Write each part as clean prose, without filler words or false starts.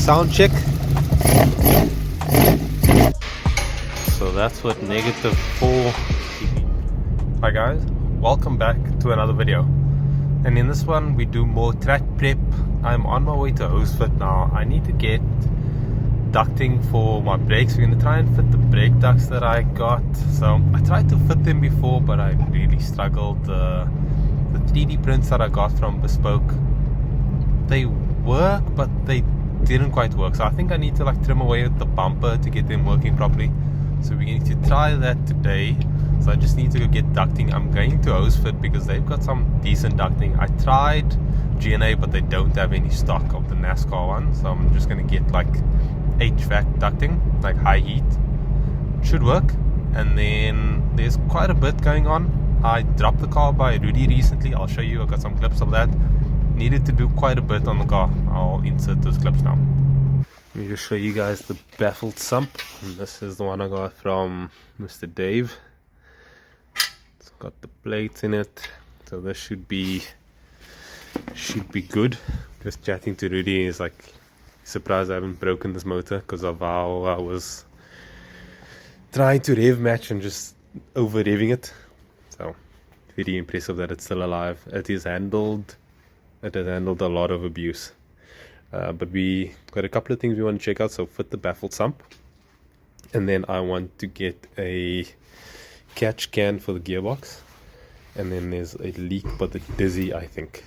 sound check. So that's what -4 dB. Hi guys, welcome back to another video. And in this one we do more track prep. I'm on my way to Hosefit now. I need to get ducting for my brakes. We're going to try and fit the brake ducts that I got. So I tried to fit them before, but I really struggled. The 3D prints that I got from Bespoke, they work, but they didn't quite work. So I think I need to like trim away with the bumper to get them working properly. So we're going to try that today. So I just need to go get ducting. I'm going to Hosefit because they've got some decent ducting. I tried GNA, but they don't have any stock of the NASCAR one. So I'm just going to get like HVAC ducting, like high heat. Should work. And then there's quite a bit going on. I dropped the car by Rudy recently. I'll show you. I've got some clips of that. Needed to do quite a bit on the car. I'll insert those clips now. Let me just show you guys the Baffled sump. And this is the one I got from Mr. Dave. It's got the plates in it, so this should be good. Just chatting to Rudy, he's like surprised I haven't broken this motor because of how I was trying to rev match and just over revving it. So very impressive that it's still alive. It has handled a lot of abuse. But we got a couple of things we want to check out. So fit the baffled sump, and then I want to get a catch can for the gearbox, and then there's a leak but the dizzy, I think.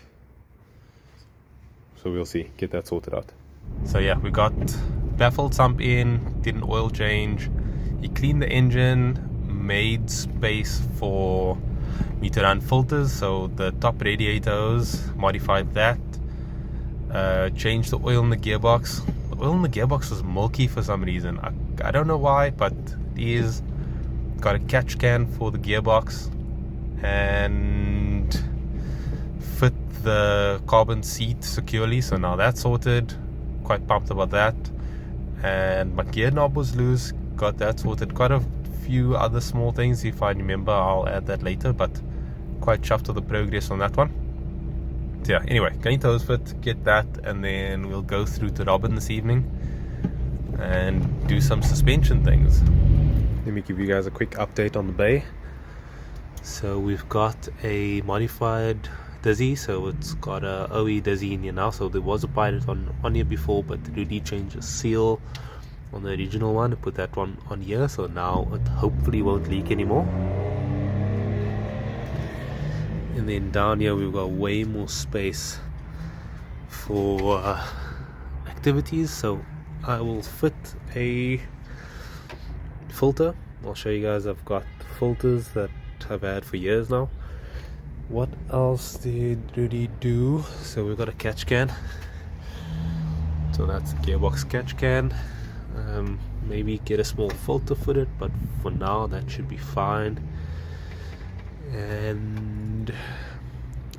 So we'll see, get that sorted out. So yeah, we got baffled sump in, did an oil change. He cleaned the engine, made space for me to run filters, so the top radiators, modified that. Changed the oil in the gearbox. The oil in the gearbox was milky for some reason. I don't know why, but it is. Got a catch can for the gearbox and fit the carbon seat securely. So now that's sorted. Quite pumped about that. And my gear knob was loose. Got that sorted. Quite a few other small things. If I remember, I'll add that later. But quite chuffed with the progress on that one. So yeah, anyway, going to Hosefit, get that, and then we'll go through to Robin this evening and do some suspension things. Let me give you guys a quick update on the bay. So we've got a modified Dizzy, so it's got a OE Dizzy in here now. So there was a Pilot on here before, but Rudy changed the seal on the original one to put that one on here, so now it hopefully won't leak anymore. And then down here we've got way more space for activities, so I will fit a filter. I'll show you guys. I've got filters that I've had for years now. What else did Rudy do? So we've got a catch can, so that's a gearbox catch can. Maybe get a small filter fitted, but for now that should be fine. And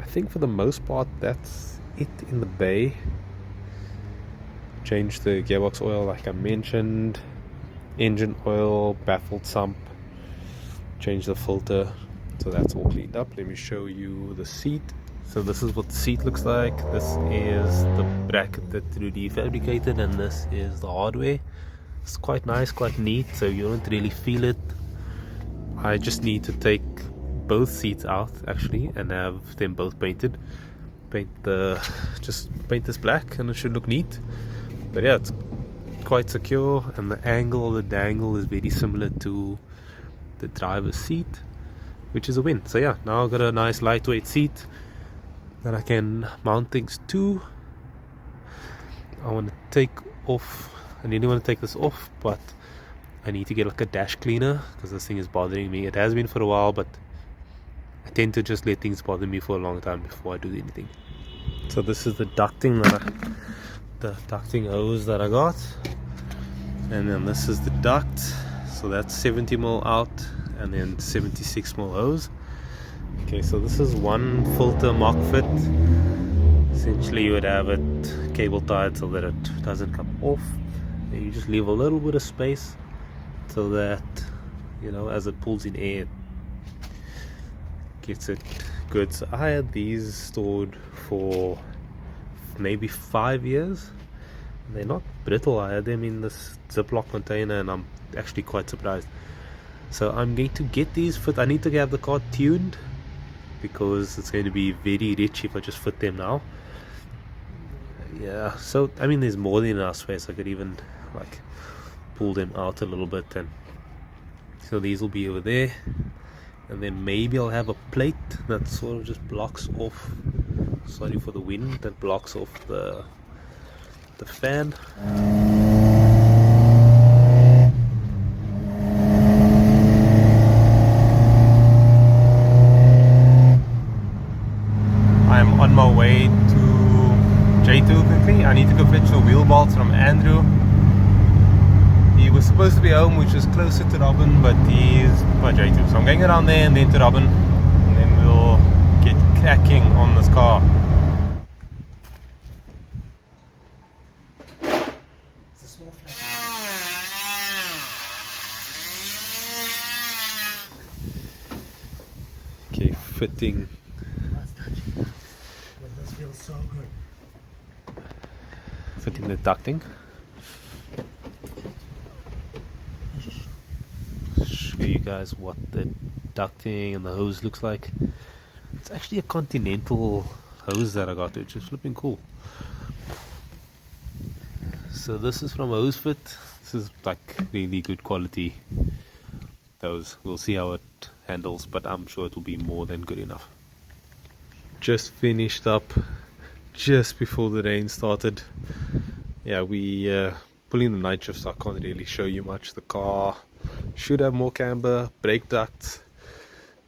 I think for the most part that's it in the bay. Changed the gearbox oil like I mentioned, engine oil, baffled sump, changed the filter, so that's all cleaned up. Let me show you the seat. So this is what the seat looks like. This is the bracket that Rudy fabricated, and this is the hardware. It's quite nice, quite neat, so you don't really feel it. I just need to take both seats out actually and have them both painted. Just paint this black and it should look neat. But yeah, it's quite secure, and the angle of the dangle is very similar to the driver's seat, which is a win. So yeah, now I've got a nice lightweight seat that I can mount things to. I want to take off, I really want to take this off, but I need to get like a dash cleaner because this thing is bothering me. It has been for a while, but I tend to just let things bother me for a long time before I do anything. So this is the ducting the ducting hose that I got, and then this is the duct. So that's 70mm out and then 76mm hose. Okay, so this is one filter mock fit. Essentially you would have it cable tied so that it doesn't come off, and you just leave a little bit of space so that, you know, as it pulls in air, gets it good. So I had these stored for maybe 5 years, They're not brittle. I had them in this Ziploc container and I'm actually quite surprised. So I'm going to get these fit. I need to have the car tuned because it's going to be very rich if I just fit them now. Yeah, so I mean there's more than enough space. I could even like pull them out a little bit, and so these will be over there, and then maybe I'll have a plate that sort of just blocks off, sorry for the wind, that blocks off the fan. I'm on my way to J2 quickly. I need to go fetch the wheel bolts from Andrew. He was supposed to be home, which is closer to Robin, but he's by J2. So I'm going around there and then to Robin, and then we'll get cracking on this car. Okay, fitting. This feels so good. Fitting the ducting. Show you guys what the ducting and the hose looks like. It's actually a Continental hose that I got, which is flipping cool. So this is from HoseFit. This is like really good quality hose. We'll see how it handles, but I'm sure it will be more than good enough. Just finished up just before the rain started. Yeah, we pulling the night shift, so I can't really show you much. The car should have more camber, brake ducts,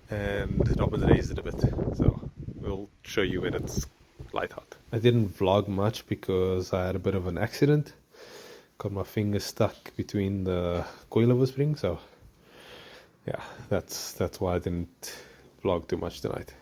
and Robin raised it a bit, so we'll show you when it's light out. I didn't vlog much because I had a bit of an accident. Got my finger stuck between the coilover spring, so yeah, that's why I didn't vlog too much tonight.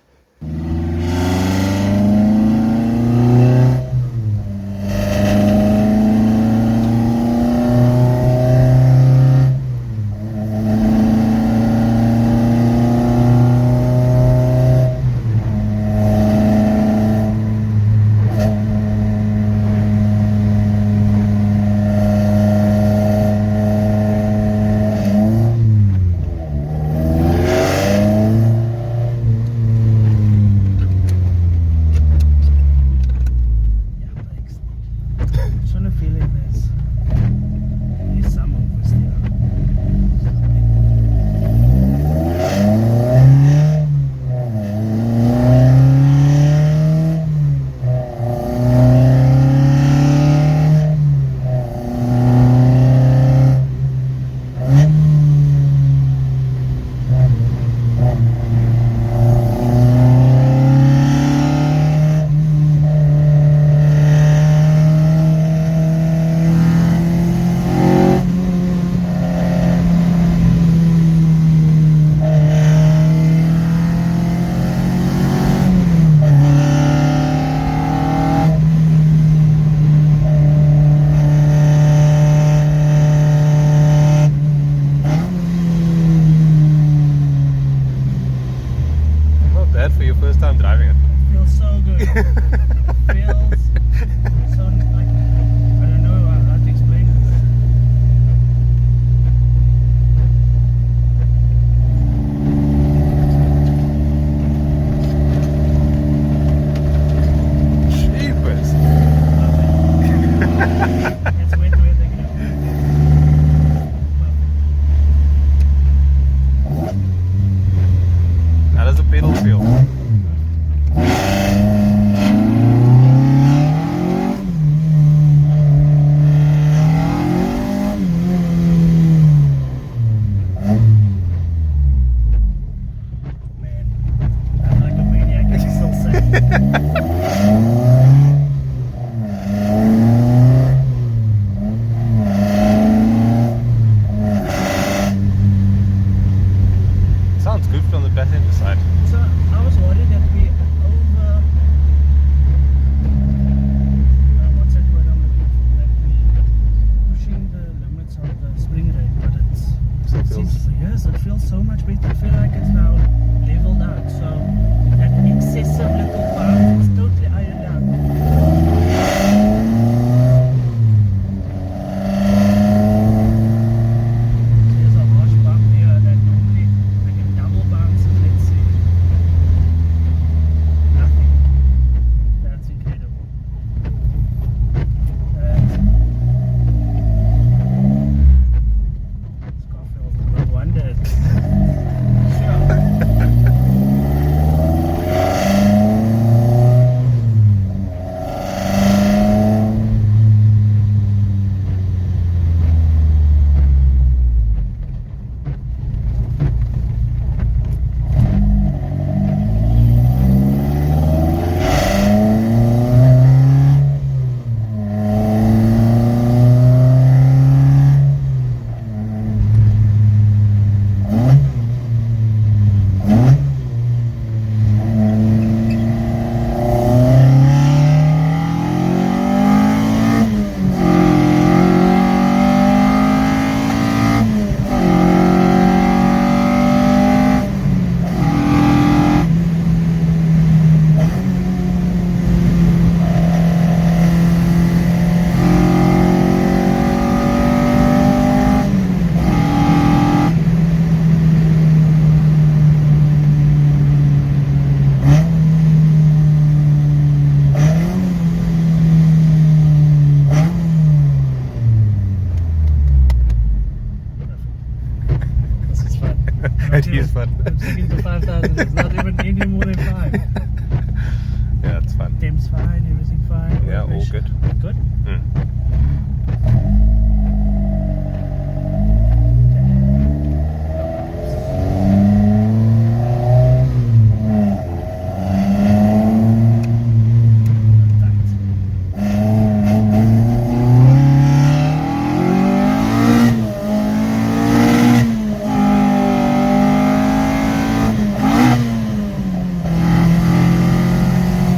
Yeah, all good. Good?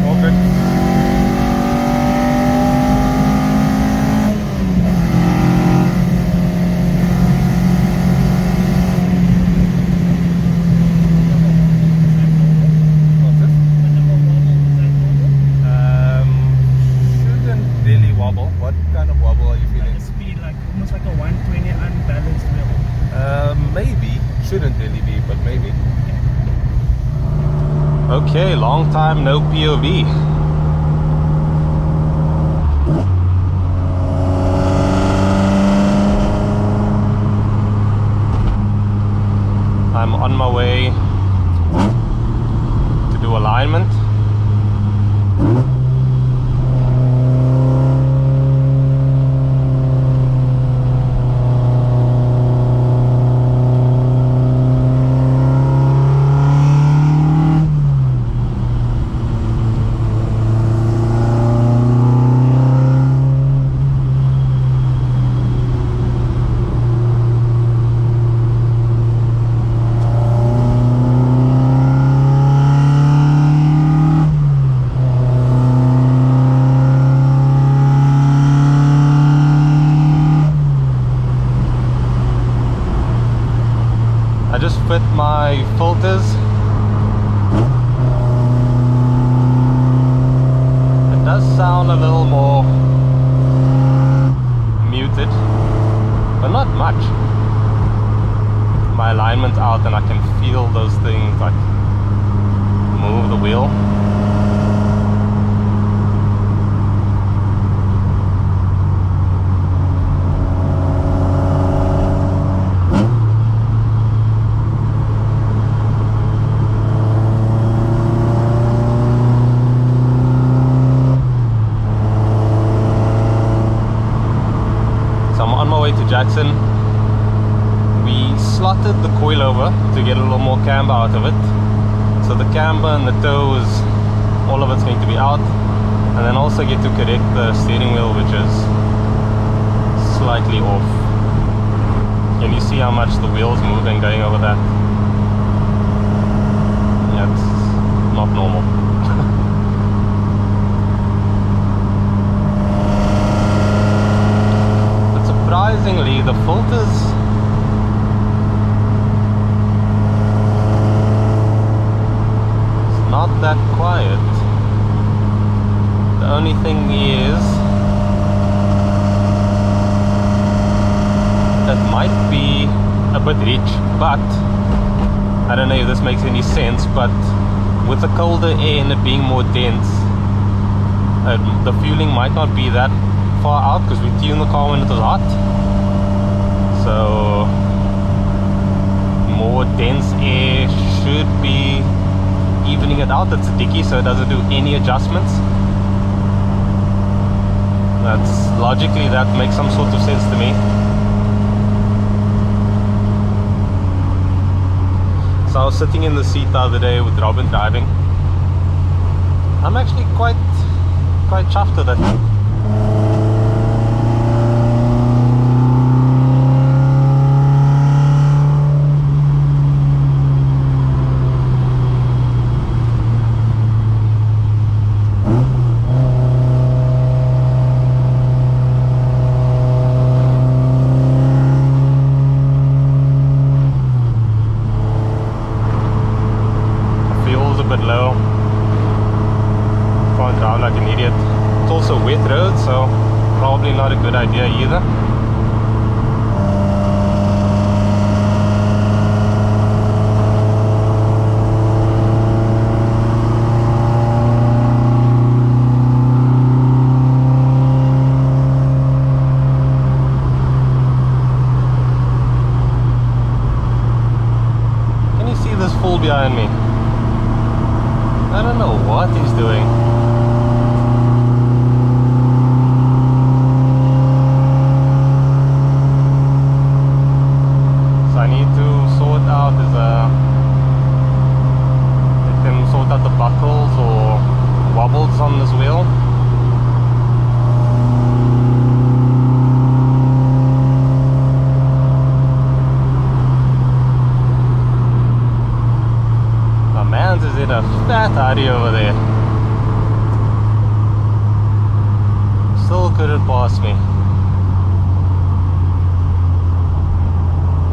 All good. Shouldn't really wobble. What kind of wobble are you feeling? Speed, like almost like a 120 unbalanced wheel. Maybe. Shouldn't really be, but maybe. Okay, long time no POV. I'm on my way to do alignment. I just fit my filters. It does sound a little more muted, but not much. My alignment's out and I can feel those things like move the wheel. To Jaxon, we slotted the coilover to get a little more camber out of it. So the camber and the toes, all of it's going to be out, and then also get to correct the steering wheel, which is slightly off. Can you see how much the wheel's moving going over that? That's not normal. Surprisingly, the filters it's not that quiet. The only thing is it might be a bit rich, but I don't know if this makes any sense, but with the colder air and it being more dense, the fueling might not be that far out because we tuned the car when it was hot. So more dense air should be evening it out. It's sticky, so it doesn't do any adjustments. That's logically, that makes some sort of sense to me. So I was sitting in the seat the other day with Robin driving. I'm actually quite chuffed with it. Low. Can't drive like an idiot. It's also wet road, so probably not a good idea either. Can you see this fool behind me? I don't know what he's doing. buddy over there. Still couldn't pass me.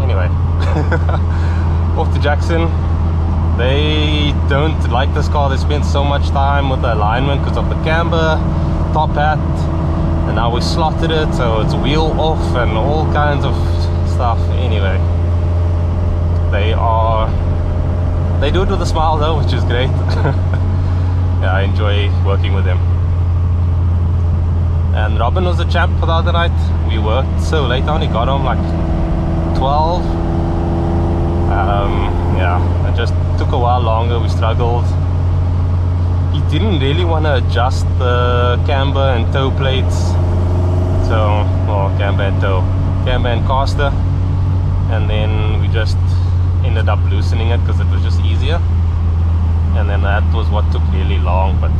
Anyway, off to Jaxon. They don't like this car. They spent so much time with the alignment because of the camber, top hat, and now we slotted it so it's wheel off and all kinds of stuff. Anyway, they do it with a smile though, which is great. Yeah, I enjoy working with them. And Robin was a champ for the other night. We worked so late, I only got home like 12. Yeah, it just took a while longer. We struggled. He didn't really want to adjust the camber and toe plates, so, well, camber and toe, camber and caster, and then we just ended up loosening it because it was just easier, and then that was what took really long. But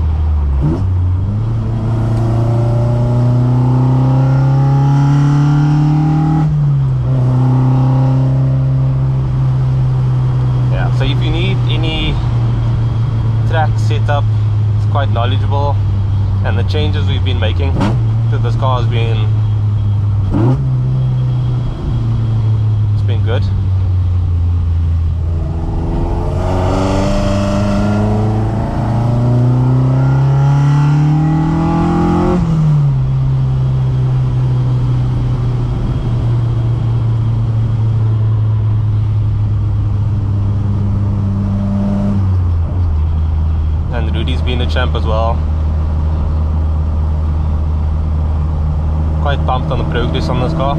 so if you need any track setup, it's quite knowledgeable, and the changes we've been making to this car has been, it's been good. Been a champ as well. Quite pumped on the progress on this car.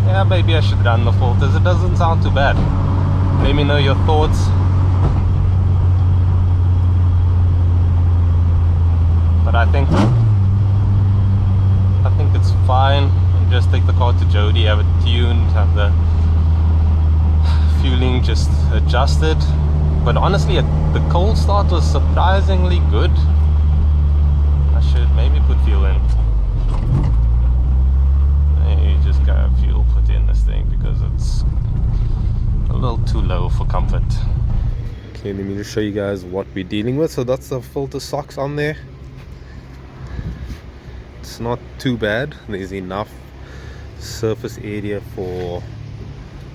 Yeah, maybe I should run the filters. It doesn't sound too bad. Let me know your thoughts. But I think it's fine. Just take the car to Jody, have it tuned, have the fueling just adjusted. But honestly, the cold start was surprisingly good. I should maybe put fuel in. Maybe just got fuel put in this thing because it's a little too low for comfort. Okay, let me just show you guys what we're dealing with. So that's the filter socks on there. It's not too bad. There's enough surface area for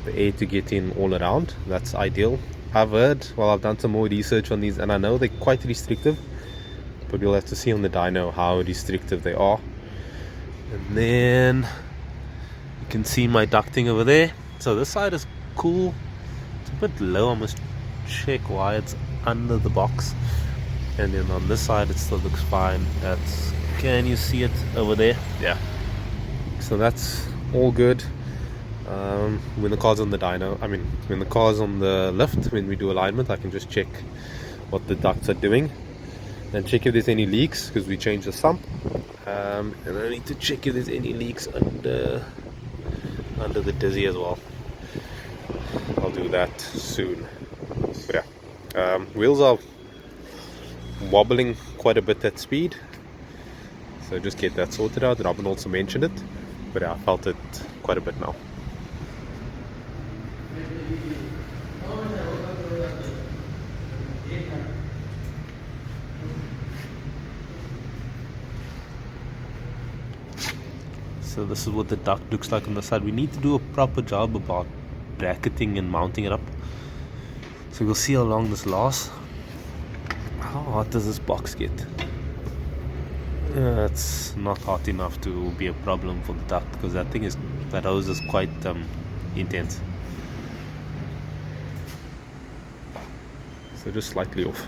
the air to get in all around. That's ideal. I've heard, well, I've done some more research on these, and I know they're quite restrictive, but we'll have to see on the dyno how restrictive they are. And then you can see my ducting over there. So this side is cool. It's a bit low. I must check why it's under the box. And then on this side it still looks fine. That's, can you see it over there? Yeah. So that's all good. When the car's on the dyno, I mean when the car's on the lift, when we do alignment, I can just check what the ducts are doing and check if there's any leaks, because we changed the sump. And I need to check if there's any leaks under the dizzy as well. I'll do that soon. But yeah, wheels are wobbling quite a bit at speed, so just get that sorted out. Robin also mentioned it, but yeah, I felt it quite a bit now. So this is what the duct looks like on the side. We need to do a proper job about bracketing and mounting it up. So we'll see how long this lasts. How hot does this box get? It's not hot enough to be a problem for the duct, because that hose is quite intense. So just slightly off.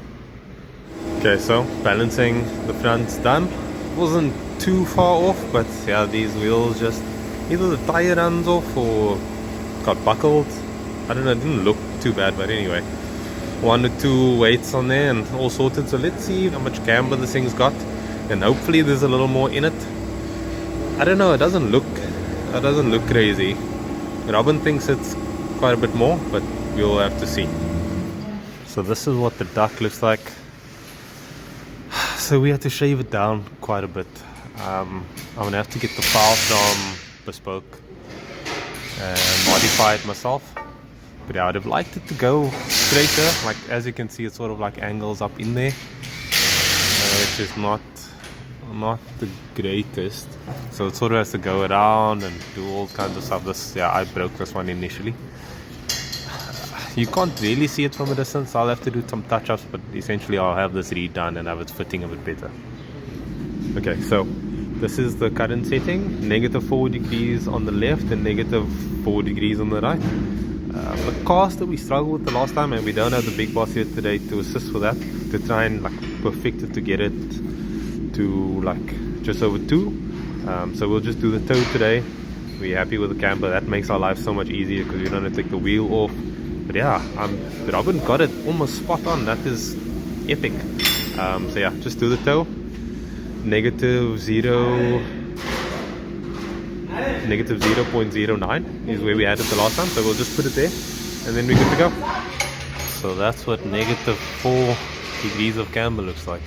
Okay, so balancing the front's done. Wasn't too far off, but yeah, these wheels just either the tire runs off or got buckled. I don't know, it didn't look too bad, but anyway, 1 or 2 weights on there and all sorted. So let's see how much camber this thing's got, and hopefully there's a little more in it. I don't know, it doesn't look crazy. Robin thinks it's quite a bit more, but we'll have to see. So this is what the duct looks like. So we had to shave it down quite a bit. I'm gonna have to get the file from Bespoke and modify it myself. But yeah, I'd have liked it to go straighter. Like as you can see, it sort of like angles up in there, which is not the greatest. So it sort of has to go around and do all kinds of stuff. This, yeah, I broke this one initially. You can't really see it from a distance. I'll have to do some touch-ups, but essentially I'll have this redone and have it fitting a bit better. Okay, so this is the current setting. -4 degrees on the left and -4 degrees on the right. The cast that we struggled with the last time, and we don't have the big boss here today to assist with that, to try and like perfect it to get it to like just over 2. So we'll just do the toe today. We're happy with the camber. That makes our life so much easier because we don't have to take the wheel off. But yeah, Robin got it almost spot on. That is epic. So yeah, just do the toe. -0.09 is where we had it the last time. So we'll just put it there and then we're good to go. So that's what -4 degrees of camber looks like.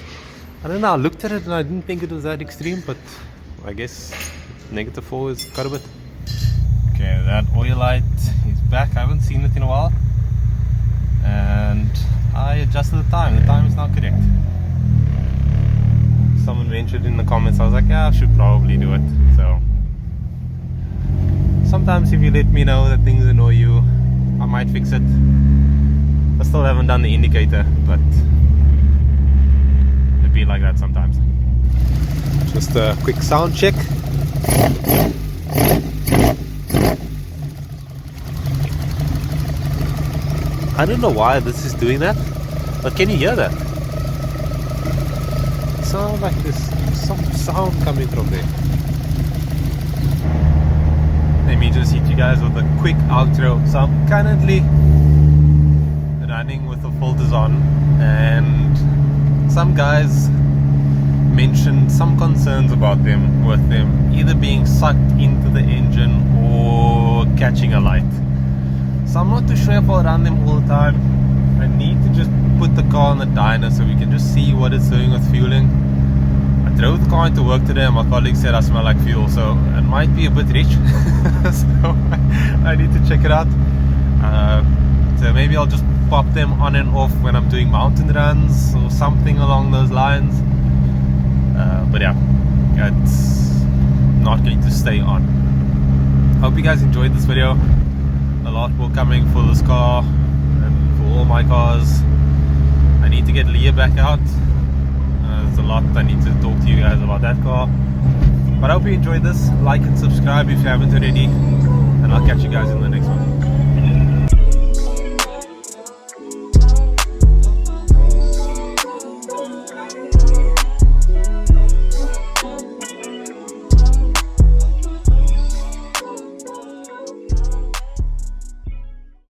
I don't know, I looked at it and I didn't think it was that extreme, but I guess -4 is quite a bit. Okay, that oil light is back. I haven't seen it in a while. And I adjusted the time. The time is now correct. Someone mentioned in the comments, I was like, yeah, I should probably do it. So sometimes if you let me know that things annoy you, I might fix it. I still haven't done the indicator, but it'd be like that sometimes. Just a quick sound check. I don't know why this is doing that, but can you hear that? It sounds like there's some sound coming from there. Let me just hit you guys with a quick outro. So I'm currently running with the filters on, and some guys mentioned some concerns about them, with them either being sucked into the engine or catching a light. So I'm not too sure if I'll run them all the time. I need to just put the car on the dyno so we can just see what it's doing with fueling. I drove the car into work today and my colleague said I smell like fuel, so it might be a bit rich. So I need to check it out. So maybe I'll just pop them on and off when I'm doing mountain runs or something along those lines. But yeah, it's not going to stay on. Hope you guys enjoyed this video. A lot more coming for this car and for all my cars. I need to get Leah back out. There's a lot I need to talk to you guys about that car. But I hope you enjoyed this. Like and subscribe if you haven't already, and I'll catch you guys in the next one.